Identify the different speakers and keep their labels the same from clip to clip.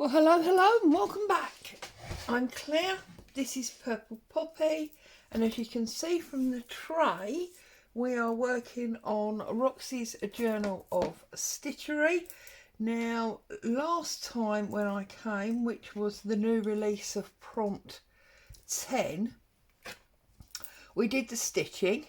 Speaker 1: Well, hello, and welcome back. I'm Claire. This is Purple Poppy, and as you can see from the tray, we are working on Roxy's Journal of Stitchery. Now, last time when I came, which was the new release of Prompt 10, we did the stitching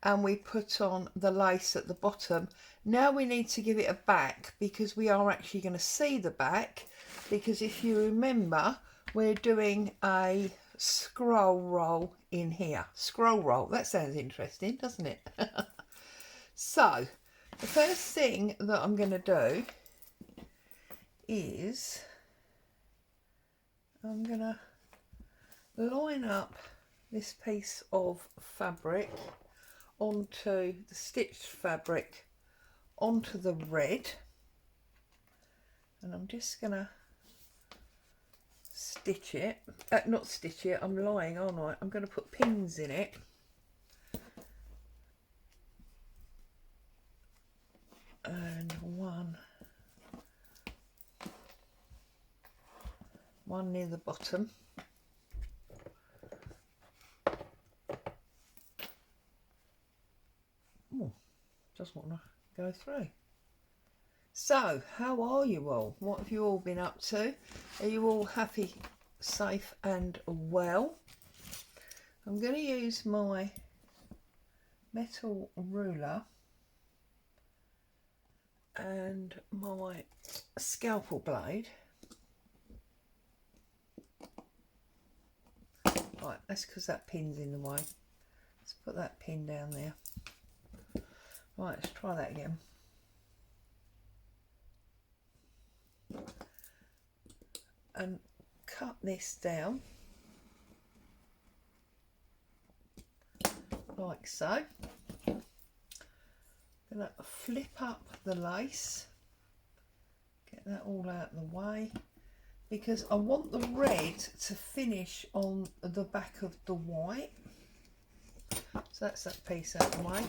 Speaker 1: and we put on the lace at the bottom. Now we need to give it a back because we are actually going to see the back, because if you remember, we're doing a scroll roll in here. Scroll roll, that sounds interesting, doesn't it? So the first thing that I'm going to do is I'm going to line up this piece of fabric onto the stitched fabric onto the red, and I'm just going to stitch it, not stitch it, I'm lying, aren't I? I'm going to put pins in it. And one near the bottom. Oh, just want to go through. So, how are you all? What have you all been up to? Are you all happy, safe and well? I'm going to use my metal ruler and my scalpel blade. Right, that's because that pin's in the way. Let's put that pin down there. Right, let's try that again. And cut this down like so. I'm going to flip up the lace, get that all out of the way, because I want the red to finish on the back of the white. So that's that piece out of the way.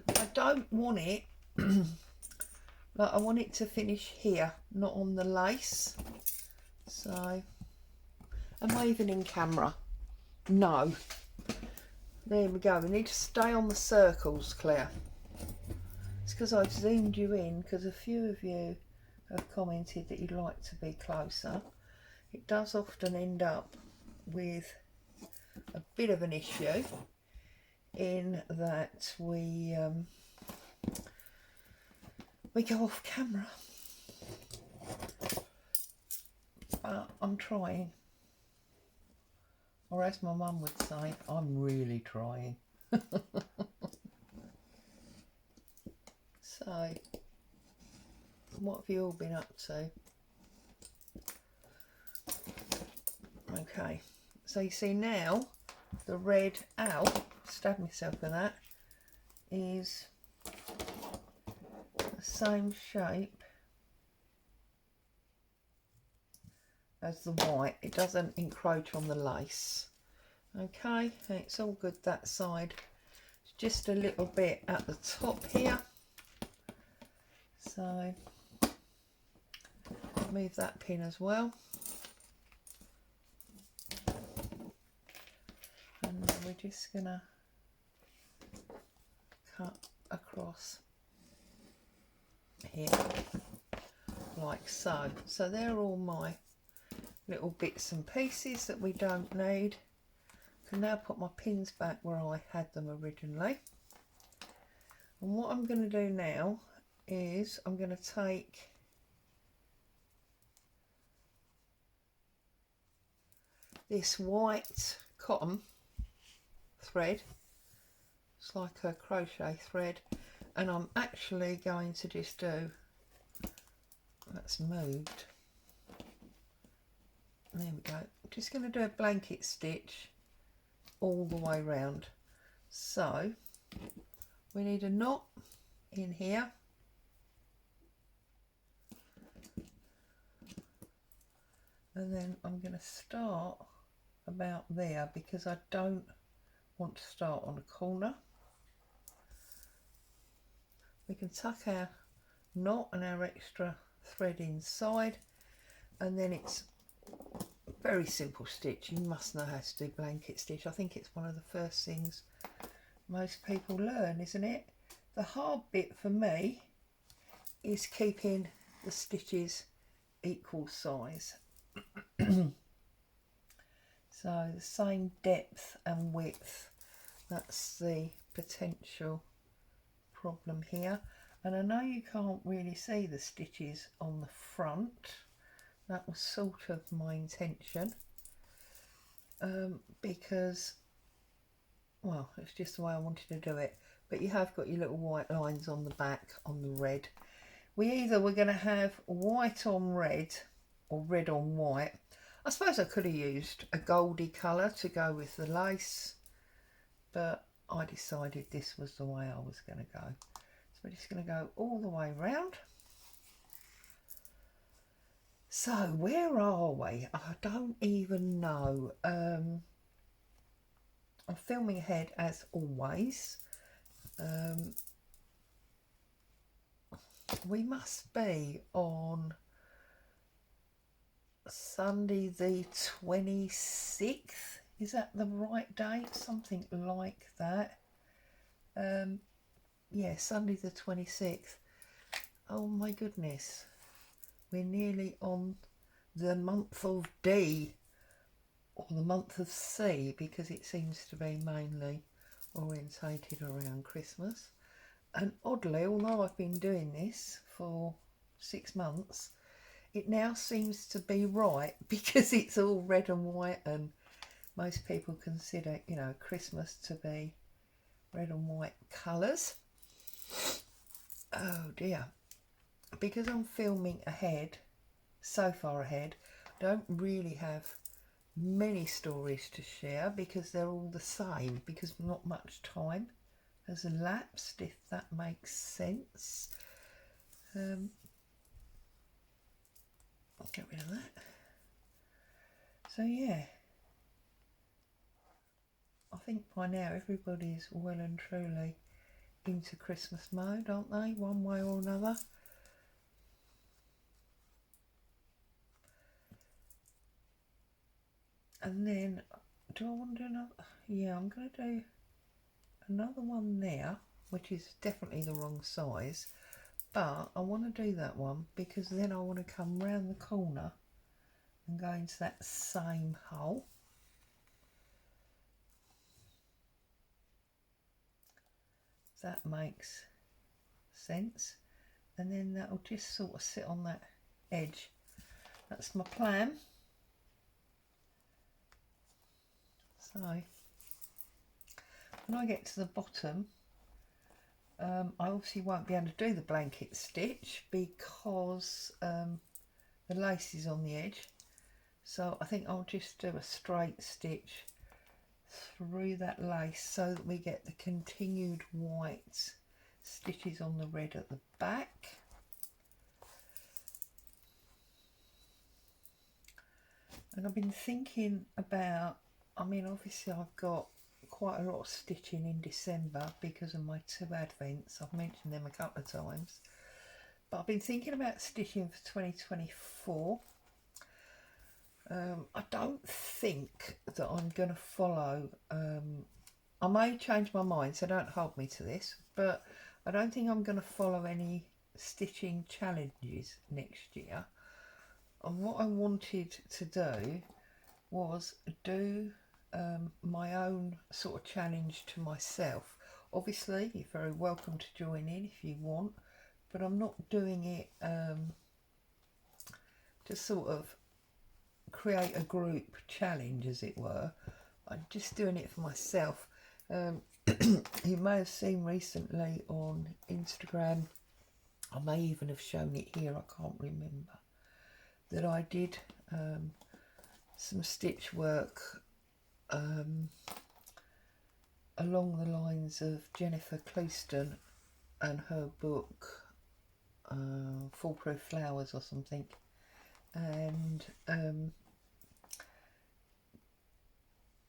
Speaker 1: I don't want it like, I want it to finish here, not on the lace. So, am I even in camera? No. There we go. We need to stay on the circles, Claire. It's because I've zoomed you in, because a few of you have commented that you'd like to be closer. It does often end up with a bit of an issue in that we go off camera. But I'm trying. Or as my mum would say, I'm really trying. So, what have you all been up to? Okay, so you see now the red out, stab myself with that, is the same shape as the white. It doesn't encroach on the lace. Okay, it's all good that side. It's just a little bit at the top here. So move that pin as well. And then we're just gonna cut across here like so. So they're all my little bits and pieces that we don't need. I can now put my pins back where I had them originally. And what I'm going to do now is I'm going to take this white cotton thread, it's like a crochet thread, and I'm actually going to just do, that's moved, there we go, I'm just going to do a blanket stitch all the way round. So we need a knot in here, and then I'm going to start about there because I don't want to start on a corner. We can tuck our knot and our extra thread inside, and then it's very simple stitch. You must know how to do blanket stitch. I think it's one of the first things most people learn, isn't it? The hard bit for me is keeping the stitches equal size. So the same depth and width. That's the potential problem here. And I know you can't really see the stitches on the front. That was sort of my intention, because, well, it's just the way I wanted to do it. But you have got your little white lines on the back on the red. We either were going to have white on red or red on white. I suppose I could have used a goldy colour to go with the lace, but I decided this was the way I was going to go. So we're just going to go all the way round. So where are we? I don't even know. I'm filming ahead as always. We must be on Sunday the 26th. Is that the right date? Something like that. Yeah, Sunday the 26th. Oh my goodness. We're nearly on the month of D, or the month of C, because it seems to be mainly orientated around Christmas. And oddly, although I've been doing this for 6 months, it now seems to be right, because it's all red and white, and most people consider, you know, Christmas to be red and white colours. Oh dear. Because I'm filming ahead, so far ahead, I don't really have many stories to share, because they're all the same, because not much time has elapsed, if that makes sense. I'll get rid of that. So yeah, I think by now everybody's well and truly into Christmas mode, aren't they, one way or another? And then, do I want to do another? Yeah, I'm going to do another one there, which is definitely the wrong size, but I want to do that one because then I want to come round the corner and go into that same hole. That makes sense. And then that'll just sort of sit on that edge. That's my plan. So when I get to the bottom, I obviously won't be able to do the blanket stitch because the lace is on the edge. So I think I'll just do a straight stitch through that lace so that we get the continued white stitches on the red at the back. And I've been thinking about, I mean, obviously I've got quite a lot of stitching in December because of my 2 advents. I've mentioned them a couple of times. But I've been thinking about stitching for 2024. I don't think that I'm going to follow, I may change my mind, so don't hold me to this, but I don't think I'm going to follow any stitching challenges next year. And what I wanted to do was do my own sort of challenge to myself. Obviously, you're very welcome to join in if you want, but I'm not doing it to sort of create a group challenge, as it were. I'm just doing it for myself. You may have seen recently on Instagram, I may even have shown it here, I can't remember, that I did some stitch work along the lines of Jennifer Clouston and her book Foolproof Flowers or something, and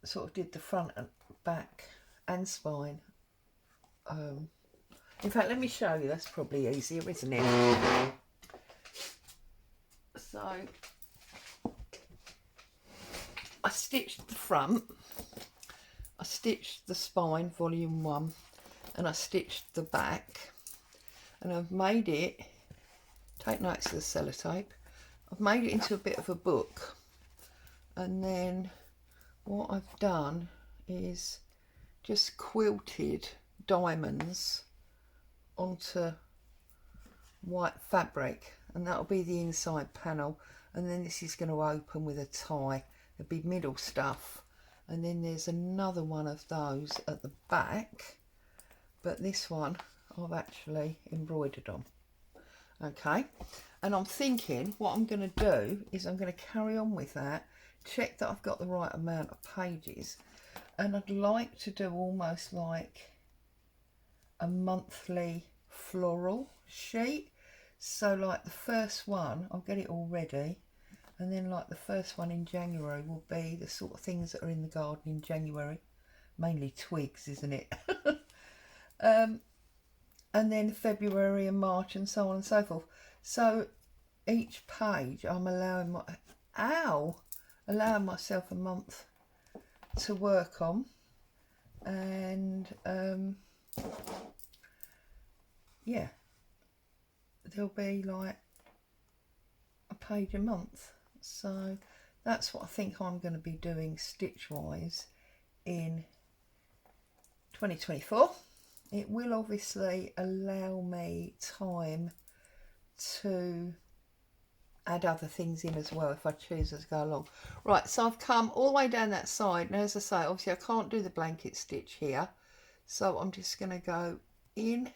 Speaker 1: sort of did the front and back and spine. In fact, let me show you, that's probably easier, isn't it? So I stitched the front, I stitched the spine, volume 1, and I stitched the back, and I've made it, take notes of the sellotape, I've made it into a bit of a book, and then what I've done is just quilted diamonds onto white fabric, and that'll be the inside panel, and then this is going to open with a tie. There'll be middle stuff, and then there's another one of those at the back, but this one I've actually embroidered on. Okay, and I'm thinking what I'm going to do is I'm going to carry on with that, check that I've got the right amount of pages, and I'd like to do almost like a monthly floral sheet. So like the first one, I'll get it all ready, and then like the first one in January will be the sort of things that are in the garden in January, mainly twigs, isn't it? And then February and March and so on and so forth. So each page I'm allowing myself a month to work on, and yeah, there'll be like a page a month. So that's what I think I'm going to be doing stitch wise in 2024. It will obviously allow me time to add other things in as well if I choose as I go along. Right, so I've come all the way down that side. Now, as I say, obviously I can't do the blanket stitch here, so I'm just going to go in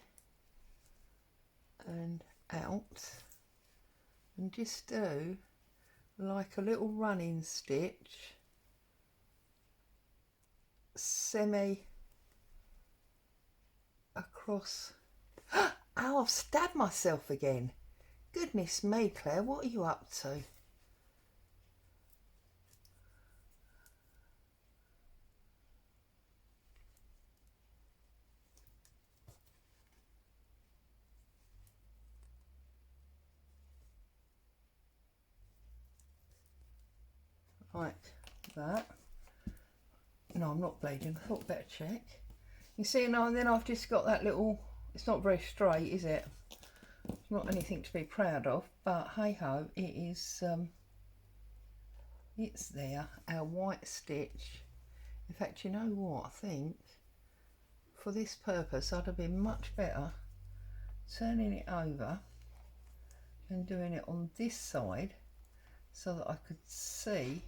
Speaker 1: and out and just do like a little running stitch, semi across. Oh, I've stabbed myself again. Goodness me, Claire, what are you up to? Like that. No, I'm not bleeding. I thought better check. You see now, and then I've just got that little, it's not very straight, is it? It's not anything to be proud of, but hey ho, it is, it's there, our white stitch. In fact, you know what, I think for this purpose I'd have been much better turning it over and doing it on this side so that I could see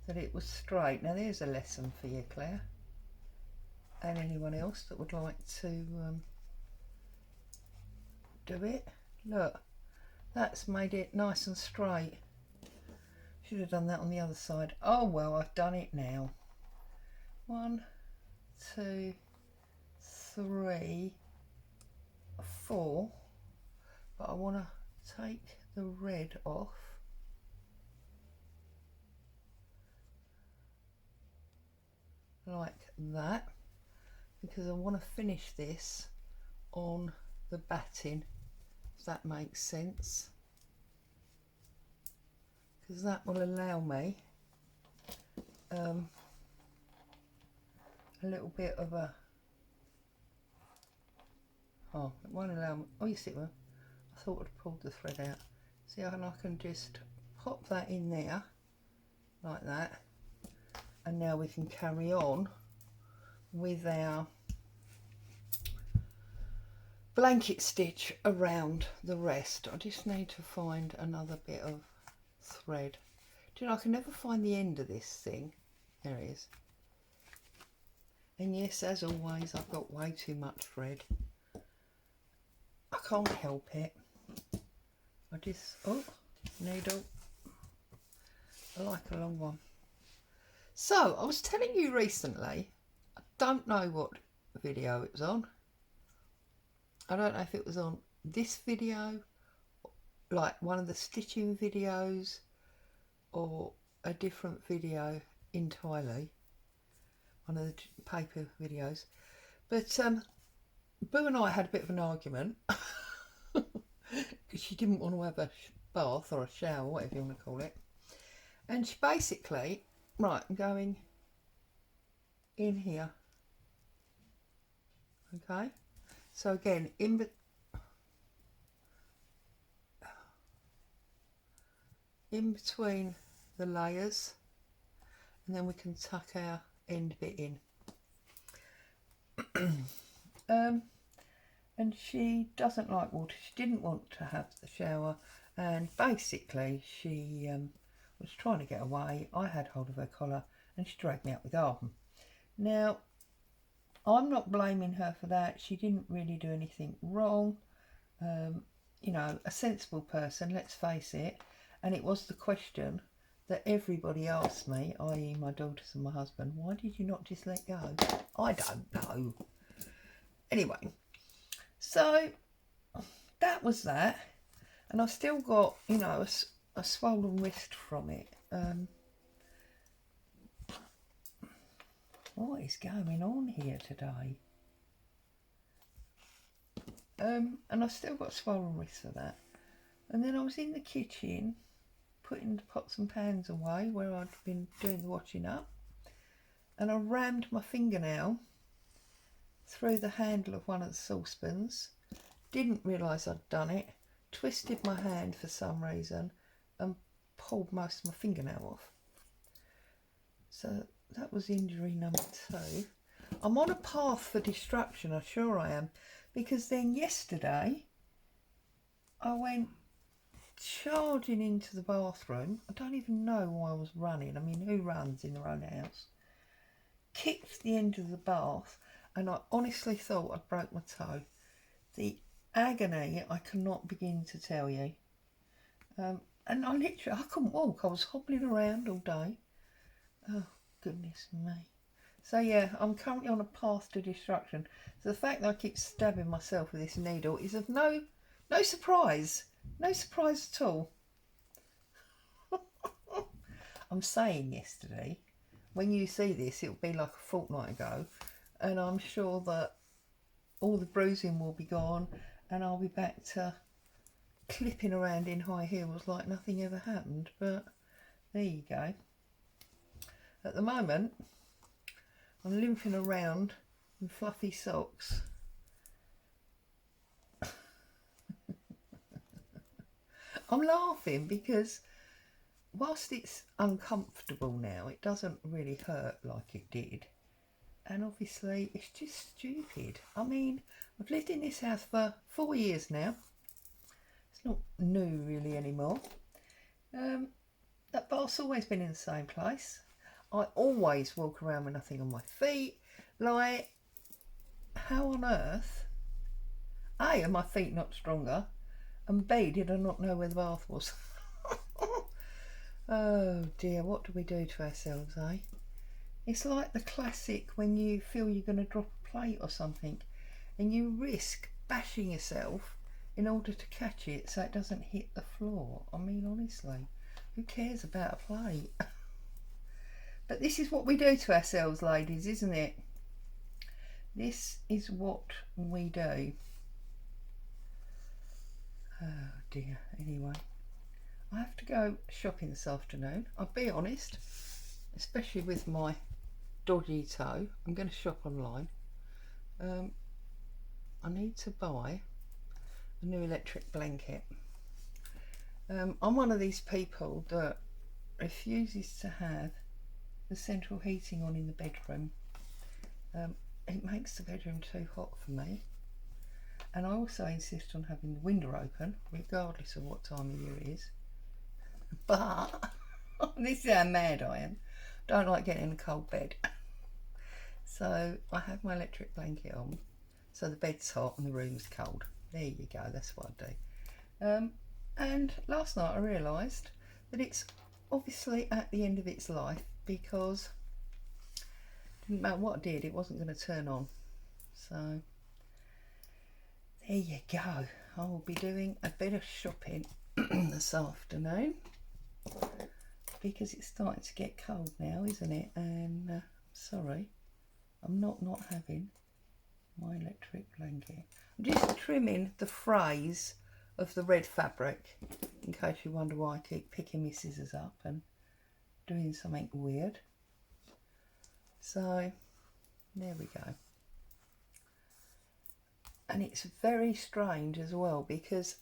Speaker 1: that it was straight. Now there's a lesson for you, Claire, and anyone else that would like to do it. Look, that's made it nice and straight. Should have done that on the other side. Oh well, I've done it now. 1, 2, 3, 4, but I want to take the red off. Like that, because I want to finish this on the batting, if that makes sense, because that will allow me a little bit of a, oh, it won't allow me, oh, you see, well, I thought I'd pulled the thread out. See, and I can just pop that in there like that, and now we can carry on with our blanket stitch around the rest. I just need to find another bit of thread. Do you know, I can never find the end of this thing. There it is. And yes, as always, I've got way too much thread. I can't help it. I just, oh, needle. I like a long one. So, I was telling you recently, I don't know what video it was on. I don't know if it was on this video, like one of the stitching videos, or a different video entirely, one of the paper videos. But Boo and I had a bit of an argument because she didn't want to have a bath or a shower, whatever you want to call it. And she basically Right, I'm going in here. Okay, so again, in between the layers, and then we can tuck our end bit in. And she doesn't like water. She didn't want to have the shower, and basically she was trying to get away. I had hold of her collar and she dragged me up the garden. Now, I'm not blaming her for that. She didn't really do anything wrong. You know, a sensible person, let's face it. And it was the question that everybody asked me, i.e. my daughters and my husband, why did you not just let go? I don't know. Anyway, so that was that. And I've still got, you know, a swollen wrist from it. What is going on here today? And I've still got swollen wrists for that. And then I was in the kitchen putting the pots and pans away where I'd been doing the washing up, and I rammed my fingernail through the handle of one of the saucepans. Didn't realise I'd done it, twisted my hand for some reason and pulled most of my fingernail off. So that was injury number 2. I'm on a path for destruction, I'm sure I am, because then yesterday I went charging into the bathroom. I don't even know why I was running. I mean, who runs in their own house? Kicked the end of the bath, and I honestly thought I'd broke my toe. The agony I cannot begin to tell you. And I couldn't walk. I was hobbling around all day. Oh, goodness me. So yeah, I'm currently on a path to destruction. So the fact that I keep stabbing myself with this needle is of no surprise. No surprise at all. I'm saying yesterday, when you see this, it'll be like a fortnight ago, and I'm sure that all the bruising will be gone, and I'll be back to clipping around in high heels like nothing ever happened. But there you go. At the moment, I'm limping around in fluffy socks. I'm laughing because whilst it's uncomfortable now, it doesn't really hurt like it did. And obviously it's just stupid. I mean, I've lived in this house for 4 years now. It's not new really anymore. That bath's always been in the same place. I always walk around with nothing on my feet. Like, how on earth, A, are my feet not stronger? And B, did I not know where the bath was? Oh dear, what do we do to ourselves, eh? It's like the classic when you feel you're going to drop a plate or something and you risk bashing yourself in order to catch it so it doesn't hit the floor. I mean, honestly, who cares about a plate? But this is what we do to ourselves, ladies, isn't it? This is what we do. Oh dear, anyway. I have to go shopping this afternoon. I'll be honest, especially with my dodgy toe, I'm going to shop online. I need to buy a new electric blanket. I'm one of these people that refuses to have the central heating on in the bedroom. It makes the bedroom too hot for me. And I also insist on having the window open, regardless of what time of year it is. But, this is how mad I am. Don't like getting in a cold bed. So I have my electric blanket on, so the bed's hot and the room's cold. There you go, that's what I do. And last night I realised that it's obviously at the end of its life, because it didn't matter what I did, it wasn't going to turn on. So there you go. I will be doing a bit of shopping this afternoon because it's starting to get cold now, isn't it? And sorry, I'm not having my electric blanket. I'm just trimming the frays of the red fabric in case you wonder why I keep picking my scissors up and doing something weird. So there we go. And it's very strange as well, because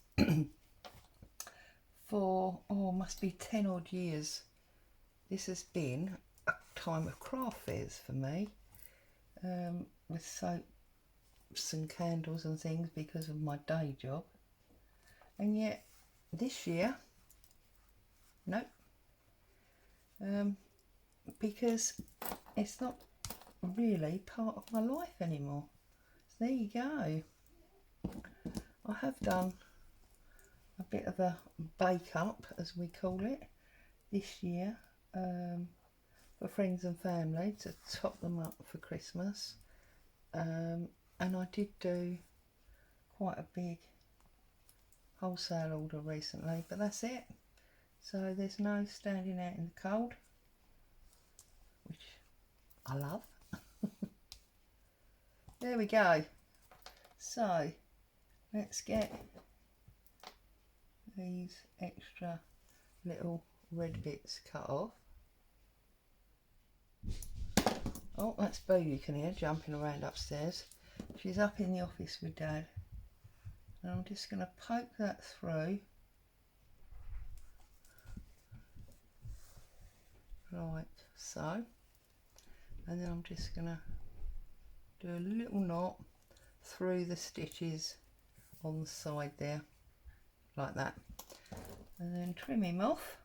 Speaker 1: for, oh, must be 10 odd years, this has been a time of craft fairs for me, with soaps and candles and things because of my day job. And yet this year, nope, because it's not really part of my life anymore. So there you go. I have done a bit of a bake up, as we call it, this year, for friends and family to top them up for Christmas. And I did do quite a big wholesale order recently, but that's it. So there's no standing out in the cold, which I love. There we go. So let's get these extra little red bits cut off. Oh, that's Boo you can hear jumping around upstairs. She's up in the office with Dad. And I'm just going to poke that through. Like so. And then I'm just going to do a little knot through the stitches on the side there, like that. And then trim him off.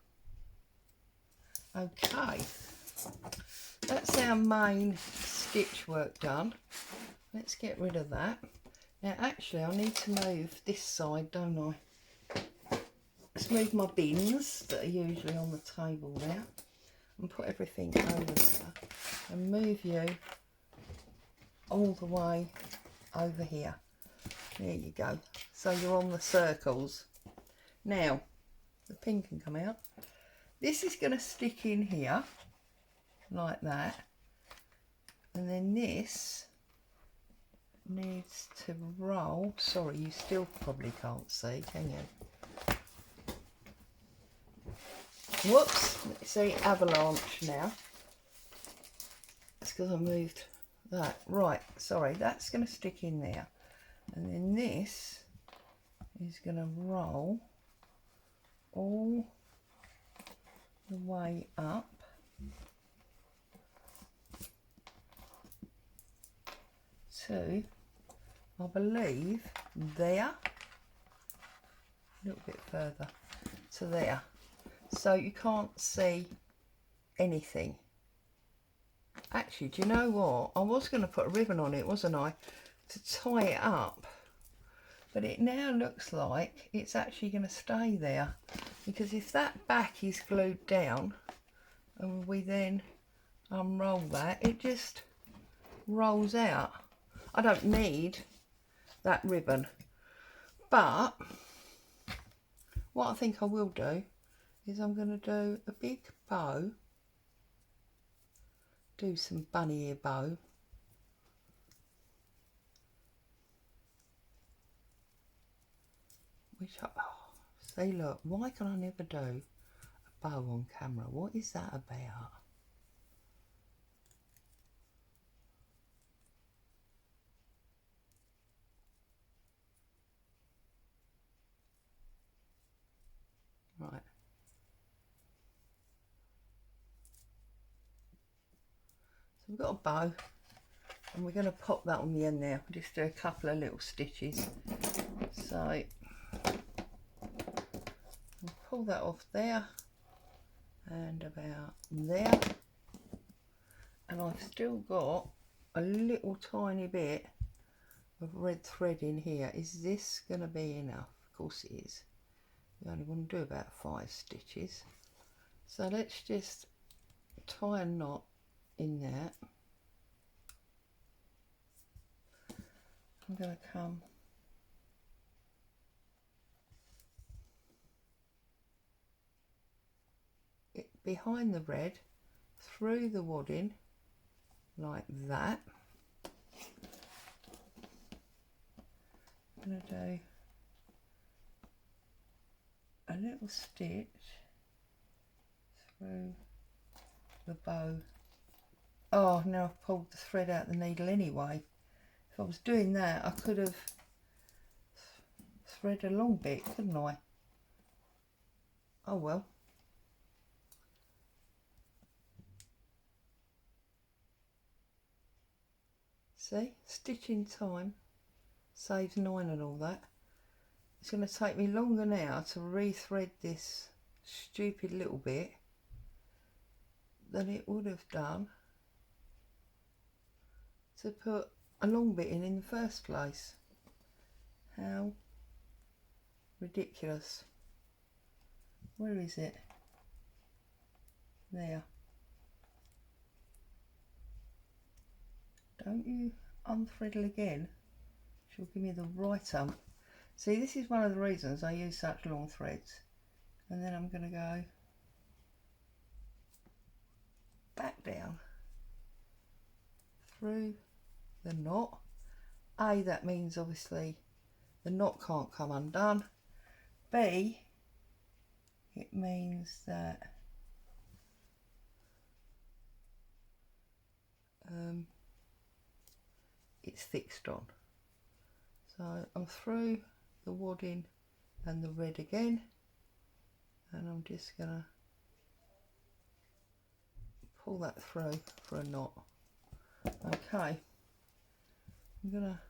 Speaker 1: Okay. That's our main stitch work done. Let's get rid of that. Now actually I need to move this side, don't I? Let's move my bins that are usually on the table there and put everything over there and move you all the way over here. There you go. So you're on the circles. Now the pin can come out. This is going to stick in here like that, and then this needs to roll. Sorry, you still probably can't see, can you? Whoops, let's see, avalanche now. That's because I moved that. Right, sorry, that's going to stick in there. And then this is going to roll all the way up to, I believe, there, a little bit further to there, so you can't see anything. Actually, do you know what, I was going to put a ribbon on it, wasn't I, to tie it up, but it now looks like it's actually going to stay there, because if that back is glued down and we then unroll that, it just rolls out. I don't need that ribbon, but what I think I will do is I'm going to do a big bow, do some bunny ear bow, which I, oh, see, look, why can I never do a bow on camera? What is that about? Right. So we've got a bow and we're going to pop that on the end there. Just do a couple of little stitches. So I'll pull that off there and about there. And I've still got a little tiny bit of red thread in here. Is this going to be enough? Of course it is. We only want to do about 5 stitches. So let's just tie a knot in that. I'm going to come behind the red, through the wadding, like that. I'm going to do a little stitch through the bow. Oh, now I've pulled the thread out the needle anyway. If I was doing that, I could have thread a long bit, couldn't I? Oh well. See, stitching time saves 9 and all that. It's going to take me longer now to rethread this stupid little bit than it would have done to put a long bit in the first place. How ridiculous. Where is it? There. Don't you unthreadle again. She'll give me the right ump. See, this is one of the reasons I use such long threads. And then I'm going to go back down through the knot. A, that means obviously the knot can't come undone. B, it means that it's fixed on. So I'm through the wadding and the red again, and I'm just gonna pull that through for a knot. Okay, I'm gonna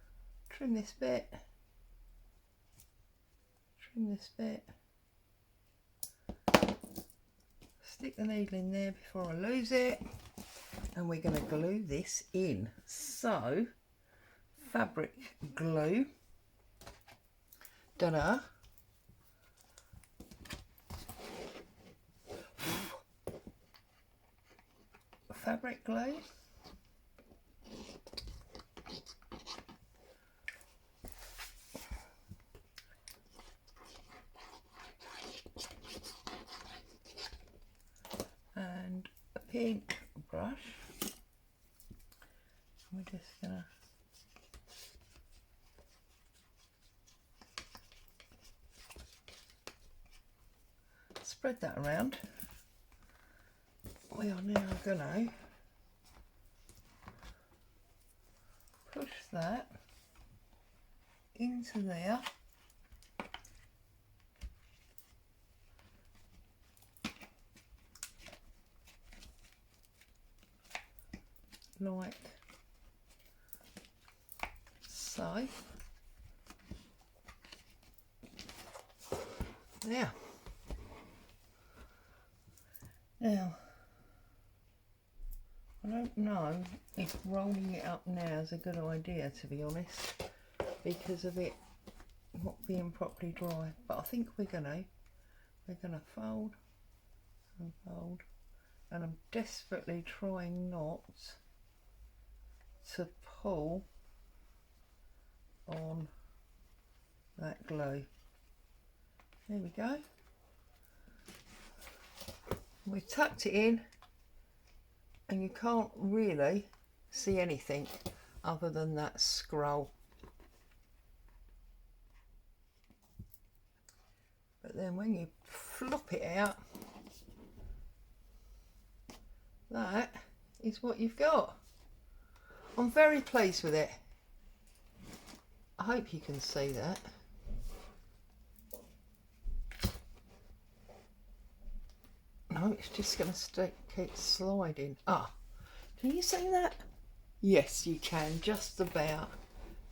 Speaker 1: trim this bit, stick the needle in there before I lose it, and we're going to glue this in. So fabric glue, ta-da. Fabric glue, and a pink brush. We're just gonna spread that around. We are now gonna push that into there. Like so. Now, I don't know if rolling it up now is a good idea, to be honest, because of it not being properly dry, but I think we're gonna fold and fold, and I'm desperately trying not to pull on that glue. There we go. We've tucked it in, and you can't really see anything other than that scroll. But then when you flop it out, that is what you've got. I'm very pleased with it. I hope you can see that. No, it's just going to keep sliding. Ah, can you see that? Yes, you can, just about.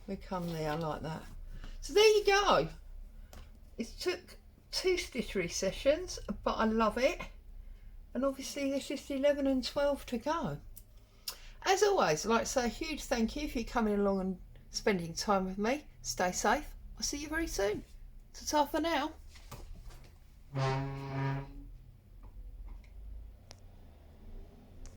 Speaker 1: We come there like that. So there you go. It took 2 stitchery sessions, but I love it. And obviously there's just 11 and 12 to go. As always, I'd like to say a huge thank you for you coming along and spending time with me. Stay safe. I'll see you very soon. Ta-ta for now.